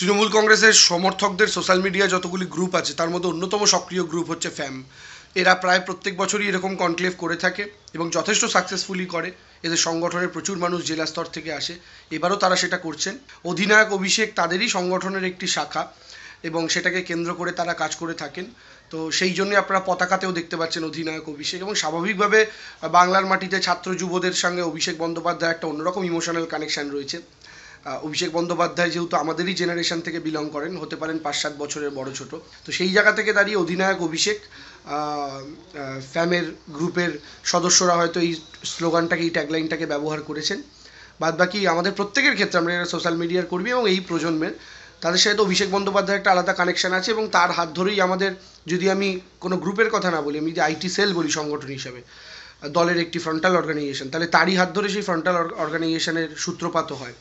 তৃণমূল কংগ্রেসের সমর্থকদের social media যতগুলি গ্রুপ আছে তার মধ্যে অন্যতম সক্রিয় গ্রুপ হচ্ছে ফ্যাম। এরা প্রায় প্রত্যেক বছরই এরকম কনক্লেভ করে থাকে এবং যথেষ্ট সাকসেসফুলি করে। এদের সংগঠনের প্রচুর মানুষ জেলা স্তর থেকে আসে, এবারও তারা সেটা করছেন। অধিনায়ক অভিষেক তাদেরই সংগঠনের একটি শাখা এবং সেটাকে কেন্দ্র করে তারা কাজ করে থাকেন। তো সেই জন্যই আপনারা পতাকাতেও দেখতে পাচ্ছেন অধিনায়ক অভিষেক, এবং স্বাভাবিকভাবে বাংলার মাটিতে ছাত্র যুবদের সঙ্গে অভিষেক বন্দ্যোপাধ্যায় একটা অন্যরকম ইমোশনাল কানেকশান রয়েছে। অভিষেক বন্দ্যোপাধ্যায় যেহেতু আমাদেরই জেনারেশন থেকে বিলং করেন, হতে পারেন 5-7 বছরের বড় ছোট, তো সেই জায়গা থেকে দাঁড়িয়ে অধিনায়ক অভিষেক ফ্যামের গ্রুপের সদস্যরা হয়তো এই স্লোগানটাকে, এই ট্যাগলাইনটাকে ব্যবহার করেছেন। বাদবাকি আমাদের প্রত্যেকের ক্ষেত্রে, আমরা যারা সোশ্যাল মিডিয়ার কর্মী এবং এই প্রজন্মের, তাদের সাথে তো অভিষেক বন্দ্যোপাধ্যায়ের একটা আলাদা কানেকশান আছে এবং তার হাত ধরেই আমাদের, যদি আমি কোনো গ্রুপের কথা না বলি, আমি যদি আইটি সেল বলি সংগঠন হিসাবে, দলের একটি ফ্রন্টাল অর্গানাইজেশন, তাহলে তারই হাত ধরে সেই ফ্রন্টাল অর্গানাইজেশনের সূত্রপাতও হয়।